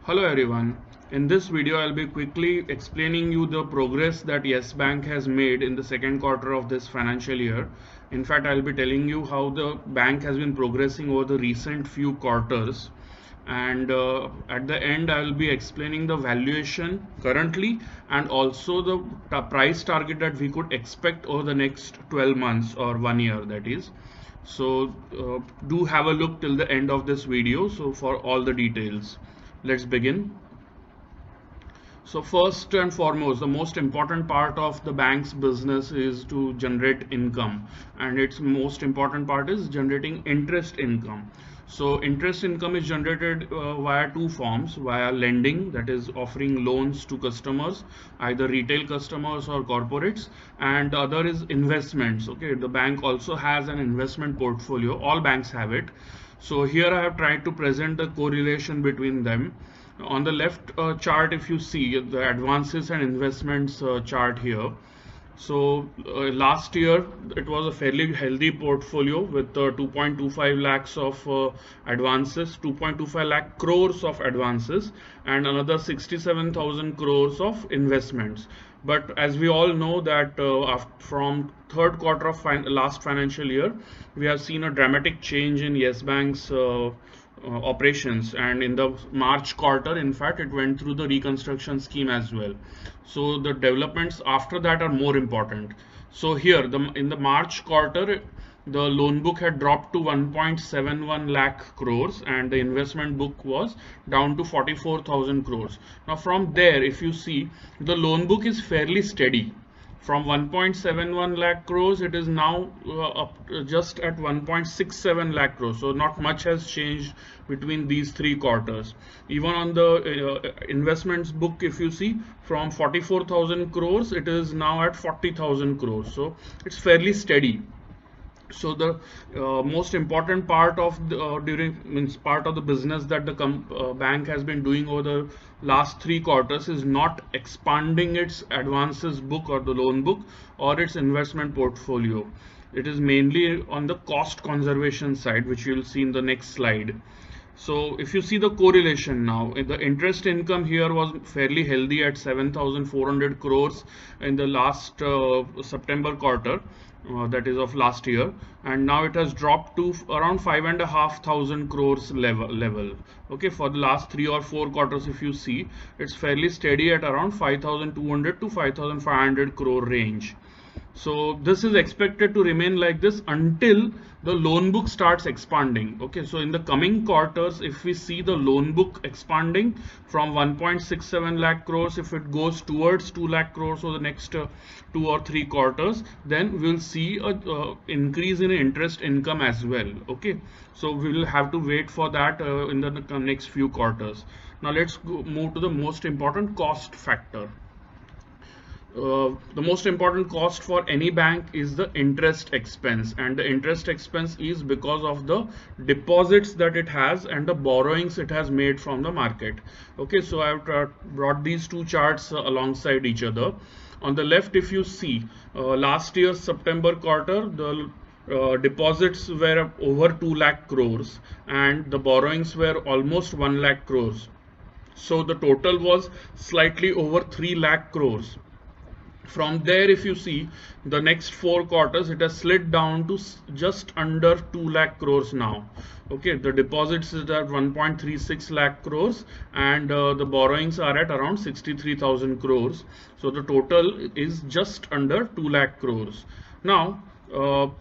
Hello everyone. In this video, I'll be quickly explaining you the progress that Yes Bank has made in the second quarter of this financial year. In fact, I'll be telling you how the bank has been progressing over the recent few quarters. And at the end, I'll be explaining the valuation currently and also the price target that we could expect over the next 12 months or 1 year, that is. So do have a look till the end of this video. So for all the details. Let's begin. So first and foremost, the most important part of the bank's business is to generate income, and its most important part is generating interest income. So interest income is generated via two forms: via lending, that is offering loans to customers, either retail customers or corporates, and the other is investments. Okay, the bank also has an investment portfolio. All banks have it. So here I have tried to present the correlation between them. On the left chart, if you see the advances and investments chart here. So last year it was a fairly healthy portfolio with 2.25 lakhs of advances, 2.25 lakh crores of advances, and another 67,000 crores of investments. But as we all know that from third quarter of last financial year, we have seen a dramatic change in Yes Bank's operations, and in the March quarter, in fact, it went through the reconstruction scheme as well. So the developments after that are more important. So here in the March quarter, the loan book had dropped to 1.71 lakh crores and the investment book was down to 44,000 crores. Now from there, if you see, the loan book is fairly steady. From 1.71 lakh crores, it is now up just at 1.67 lakh crores. So not much has changed between these three quarters. Even on the investments book, if you see, from 44,000 crores, it is now at 40,000 crores. So it's fairly steady. So the most important part of the part of the business that the bank has been doing over the last three quarters is not expanding its advances book or the loan book or its investment portfolio. It is mainly on the cost conservation side, which you will see in the next slide. So if you see the correlation now, the interest income here was fairly healthy at 7,400 crores in the last September quarter. That is of last year, and now it has dropped to around 5,500 crores level. Okay, for the last 3 or 4 quarters, if you see, it's fairly steady at around 5,200 to 5,500 crore range. So this is expected to remain like this until the loan book starts expanding. Okay, so in the coming quarters, if we see the loan book expanding from 1.67 lakh crores, if it goes towards 2 lakh crores for the next 2 or 3 quarters, then we'll see a increase in interest income as well. Okay, so we will have to wait for that in the next few quarters. Now let's move to the most important cost factor. The most important cost for any bank is the interest expense, and the interest expense is because of the deposits that it has and the borrowings it has made from the market. Okay, so I've brought these two charts alongside each other. On the left, if you see, last year's September quarter, the deposits were over 2 lakh crores and the borrowings were almost 1 lakh crores. So the total was slightly over 3 lakh crores. From there, if you see the next 4 quarters, it has slid down to just under 2 lakh crores now. Okay, the deposits is at 1.36 lakh crores and the borrowings are at around 63,000 crores. So the total is just under 2 lakh crores. Now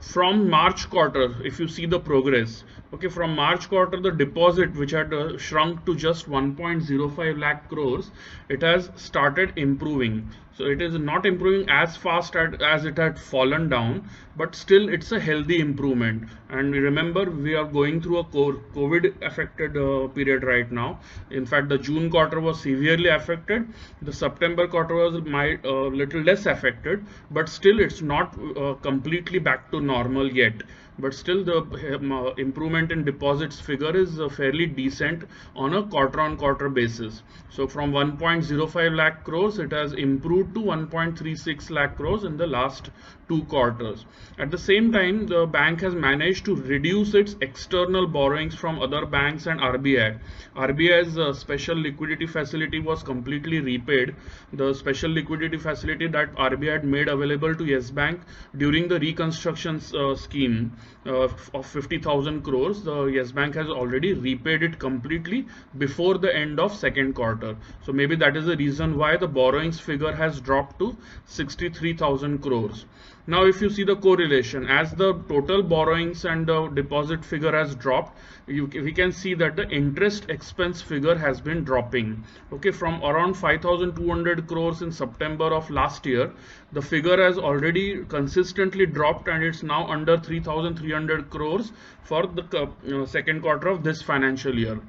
from March quarter, if you see the progress, okay, from March quarter, the deposit which had shrunk to just 1.05 lakh crores, it has started improving. So it is not improving as fast as it had fallen down, but still it's a healthy improvement. And remember, we are going through a COVID affected period right now. In fact, the June quarter was severely affected. The September quarter was little less affected, but still it's not completely back to normal yet. but still the improvement in deposits figure is fairly decent on a quarter-on-quarter basis. So from 1.05 lakh crores, it has improved to 1.36 lakh crores in the last 2 quarters. At the same time, the bank has managed to reduce its external borrowings from other banks and RBI. RBI's special liquidity facility was completely repaid. The special liquidity facility that RBI had made available to Yes Bank during the reconstruction scheme of 50,000 crores, the Yes Bank has already repaid it completely before the end of second quarter. So maybe that is the reason why the borrowings figure has dropped to 63,000 crores. Now if you see the correlation, as the total borrowings and the deposit figure has dropped, we can see that the interest expense figure has been dropping. Okay, from around 5,200 crores in September of last year, the figure has already consistently dropped and it's now under 3,300 crores for the second quarter of this financial year.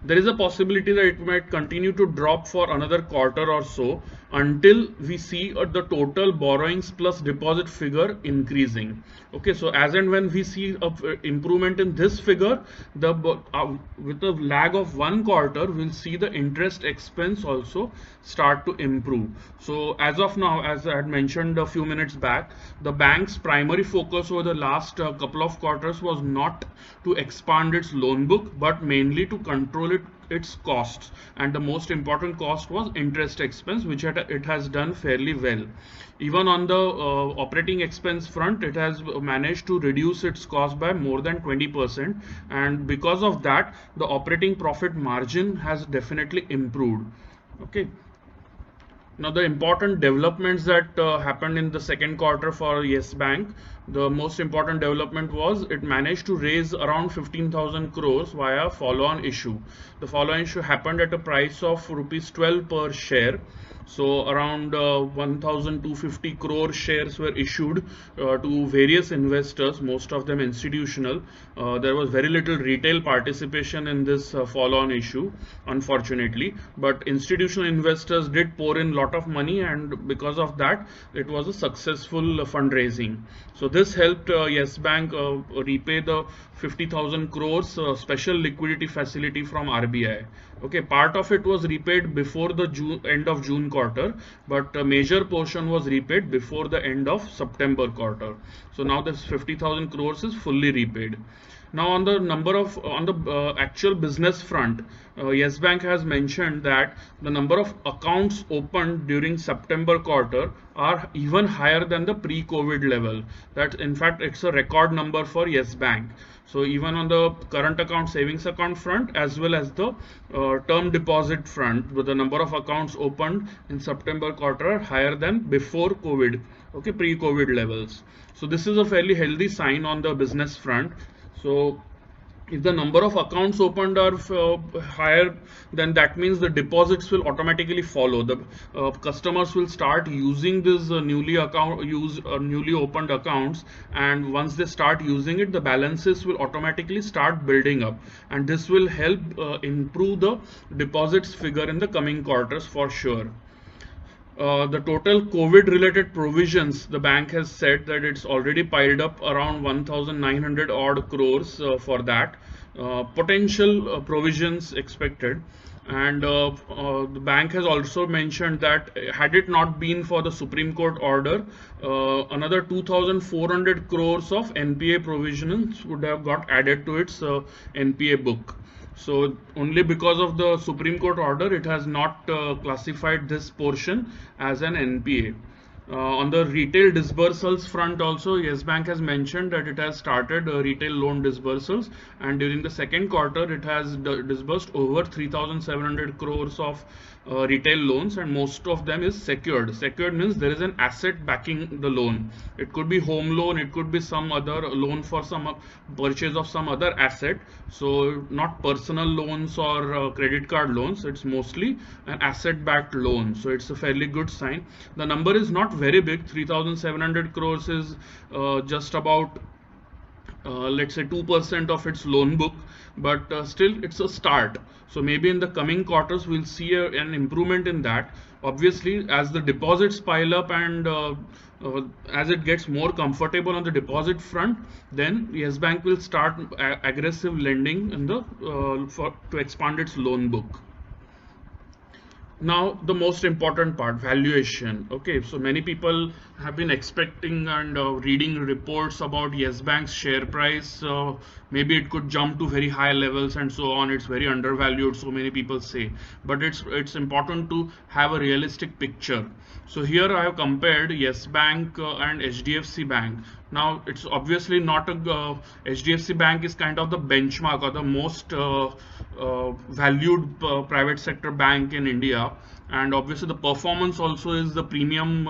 There is a possibility that it might continue to drop for another quarter or so until we see the total borrowings plus deposit figure increasing. Okay, so as and when we see a improvement in this figure, with a lag of 1 quarter, we'll see the interest expense also start to improve. So as of now, as I had mentioned a few minutes back, the bank's primary focus over the last couple of quarters was not to expand its loan book, but mainly to control its costs, and the most important cost was interest expense, which it has done fairly well. Even on the operating expense front, it has managed to reduce its cost by more than 20%, and because of that the operating profit margin has definitely improved. Okay, now the important developments that happened in the second quarter for Yes Bank, the most important development was it managed to raise around 15,000 crores via follow-on issue. The follow-on issue happened at a price of rupees 12 per share. So around 1,250 crore shares were issued to various investors, most of them institutional. There was very little retail participation in this follow-on issue, unfortunately, but institutional investors did pour in a lot of money, and because of that it was a successful fundraising. So this helped Yes Bank repay the 50,000 crores special liquidity facility from RBI. Okay, part of it was repaid before the end of June quarter, but a major portion was repaid before the end of September quarter. So now this 50,000 crores is fully repaid. Now on the actual business front, Yes Bank has mentioned that the number of accounts opened during September quarter are even higher than the pre-COVID level. That in fact it's a record number for Yes Bank. So even on the current account, savings account front, as well as the term deposit front, with the number of accounts opened in September quarter are higher than before COVID, okay, pre-COVID levels. So this is a fairly healthy sign on the business front. So if the number of accounts opened are higher, then that means the deposits will automatically follow. The customers will start using this newly opened accounts, and once they start using it, the balances will automatically start building up, and this will help improve the deposits figure in the coming quarters for sure. The total COVID related provisions, the bank has said that it's already piled up around 1,900 odd crores for that. Potential provisions expected, and the bank has also mentioned that had it not been for the Supreme Court order, another 2,400 crores of NPA provisions would have got added to its NPA book. So only because of the Supreme Court order, it has not classified this portion as an NPA. On the retail disbursals front also, Yes Bank has mentioned that it has started retail loan disbursals, and during the second quarter it has disbursed over 3,700 crores of retail loans, and most of them is secured. Secured means there is an asset backing the loan. It could be home loan, it could be some other loan for some purchase of some other asset. So not personal loans or credit card loans, it's mostly an asset backed loan. So it's a fairly good sign. The number is not very big. 3,700 crores is just about let's say 2% of its loan book. but still it's a start. So maybe in the coming quarters we'll see an improvement in that. Obviously, as the deposits pile up and as it gets more comfortable on the deposit front, then Yes Bank will start aggressive lending in the to expand its loan book. Now the most important part, valuation. Okay, so many people have been expecting and reading reports about Yes Bank's share price. Maybe it could jump to very high levels and so on. It's very undervalued, so many people say, but it's important to have a realistic picture. So here I have compared Yes Bank and HDFC Bank. Now it's obviously not a HDFC Bank is kind of the benchmark or the most valued private sector bank in India, and obviously the performance also is the premium.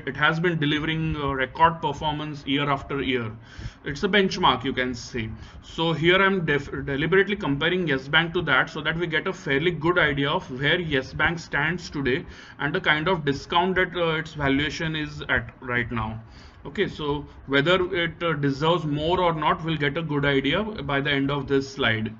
It has been delivering record performance year after year. It's a benchmark, you can say. So here I'm deliberately comparing Yes Bank to that, so that we get a fairly good idea of where Yes Bank stands today and the kind of discount that its valuation is at right now. Okay, so whether it deserves more or not, we'll get a good idea by the end of this slide.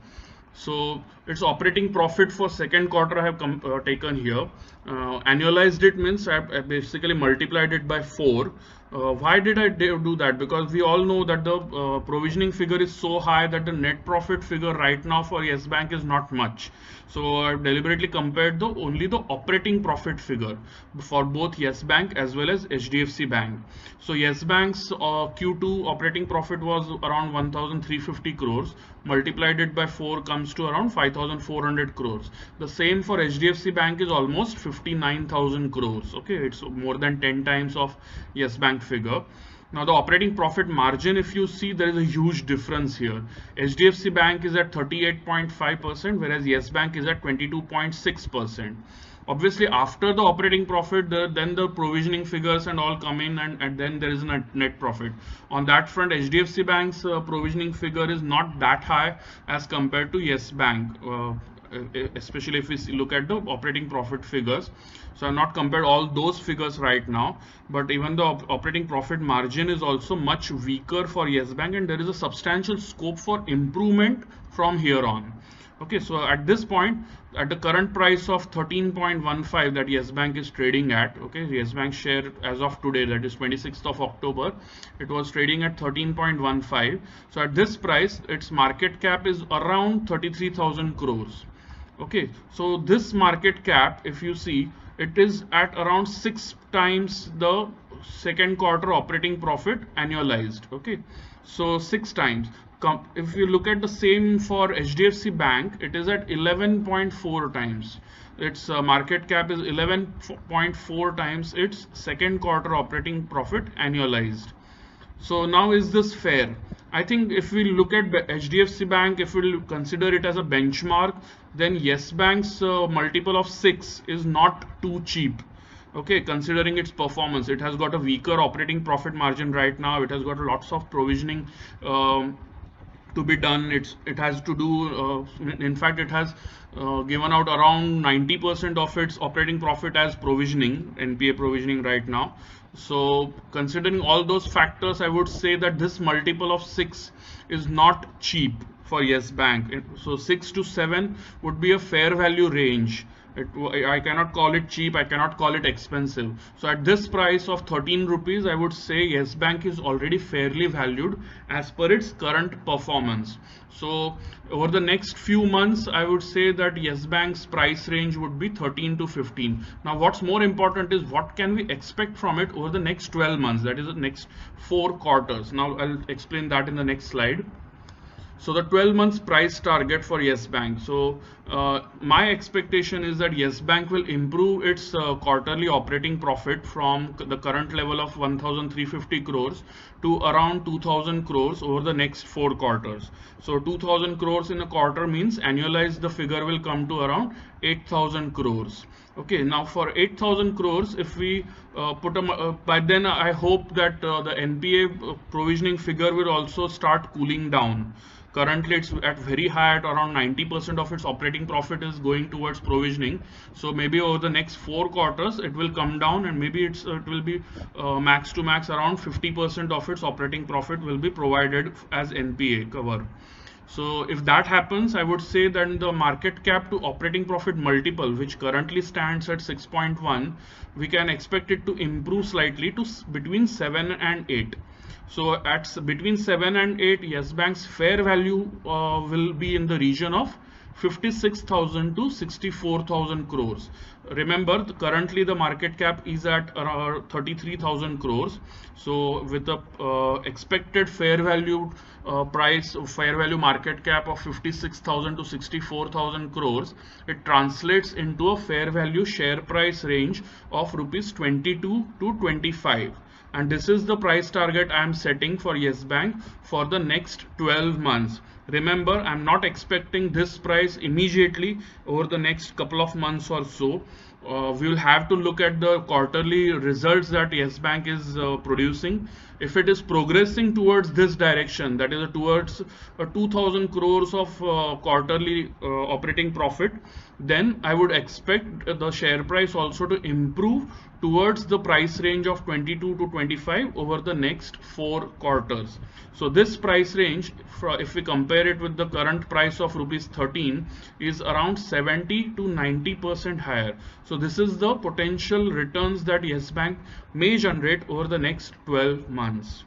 So its operating profit for second quarter I have taken here. Annualized it means I basically multiplied it by 4. Why did I do that? Because we all know that the provisioning figure is so high that the net profit figure right now for Yes Bank is not much. So I've deliberately compared only the operating profit figure for both Yes Bank as well as HDFC Bank. So Yes Bank's Q2 operating profit was around 1,350 crores. Multiplied it by 4 comes to around 5,400 crores. The same for HDFC Bank is almost 59,000 crores. Okay, it's more than 10 times of Yes Bank figure. Now the operating profit margin, if you see, there is a huge difference here. HDFC Bank is at 38.5%, whereas Yes Bank is at 22.6%. Obviously, after the operating profit, then the provisioning figures and all come in, and then there is a net profit. On that front, HDFC Bank's provisioning figure is not that high as compared to Yes Bank, especially if we look at the operating profit figures. So I've not compared all those figures right now, but even the operating profit margin is also much weaker for Yes Bank, and there is a substantial scope for improvement from here on. Okay, so at this point, at the current price of 13.15 that Yes Bank is trading at, okay, Yes Bank share as of today, that is 26th of October, it was trading at 13.15. So at this price, its market cap is around 33,000 crores. Okay, so this market cap, if you see, it is at around 6 times the second quarter operating profit annualized. Okay, so 6 times. If you look at the same for HDFC Bank, it is at 11.4 times. Its market cap is 11.4 times its second quarter operating profit annualized. So now, is this fair? I think if we look at HDFC Bank, if we consider it as a benchmark, then Yes Bank's multiple of 6 is not too cheap. Okay, considering its performance, it has got a weaker operating profit margin right now. It has got lots of provisioning to be done. It has to do, in fact, it has given out around 90% of its operating profit as provisioning, NPA provisioning right now. So considering all those factors, I would say that this multiple of 6 is not cheap for Yes Bank. So 6 to 7 would be a fair value range. I cannot call it cheap, I cannot call it expensive. So at this price of 13 rupees, I would say Yes Bank is already fairly valued as per its current performance. So over the next few months, I would say that Yes Bank's price range would be 13 to 15. Now what's more important is what can we expect from it over the next 12 months, that is the next 4 quarters. Now I'll explain that in the next slide. So the 12 months price target for Yes Bank. So my expectation is that Yes Bank will improve its quarterly operating profit from the current level of 1,350 crores to around 2,000 crores over the next 4 quarters. So 2,000 crores in a quarter means annualized the figure will come to around 8,000 crores. Okay, now for 8,000 crores, if we put by then I hope that the NPA provisioning figure will also start cooling down. Currently it's at very high, at around 90% of its operating profit is going towards provisioning. So maybe over the next 4 quarters it will come down, and maybe it will be max to max around 50% of its operating profit will be provided as NPA cover. So if that happens, I would say that the market cap to operating profit multiple, which currently stands at 6.1, we can expect it to improve slightly to between 7 and 8. So at between 7 and 8, Yes Bank's fair value will be in the region of 56,000 to 64,000 crores. Remember, currently the market cap is at around 33,000 crores. So with the expected fair value fair value market cap of 56,000 to 64,000 crores, it translates into a fair value share price range of rupees 22 to 25. And this is the price target I am setting for Yes Bank for the next 12 months. Remember, I'm not expecting this price immediately over the next couple of months or so. We will have to look at the quarterly results that Yes Bank is producing. If it is progressing towards this direction, that is towards 2000 crores of quarterly operating profit, then I would expect the share price also to improve towards the price range of 22 to 25 over the next 4 quarters. So this price range, if we compare it with the current price of rupees 13, is around 70 to 90% higher. So this is the potential returns that Yes Bank may generate over the next 12 months.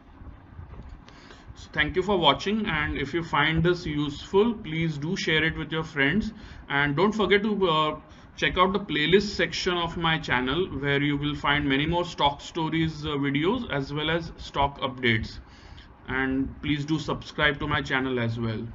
So thank you for watching, and if you find this useful, please do share it with your friends, and don't forget to check out the playlist section of my channel, where you will find many more stock stories videos as well as stock updates. And please do subscribe to my channel as well.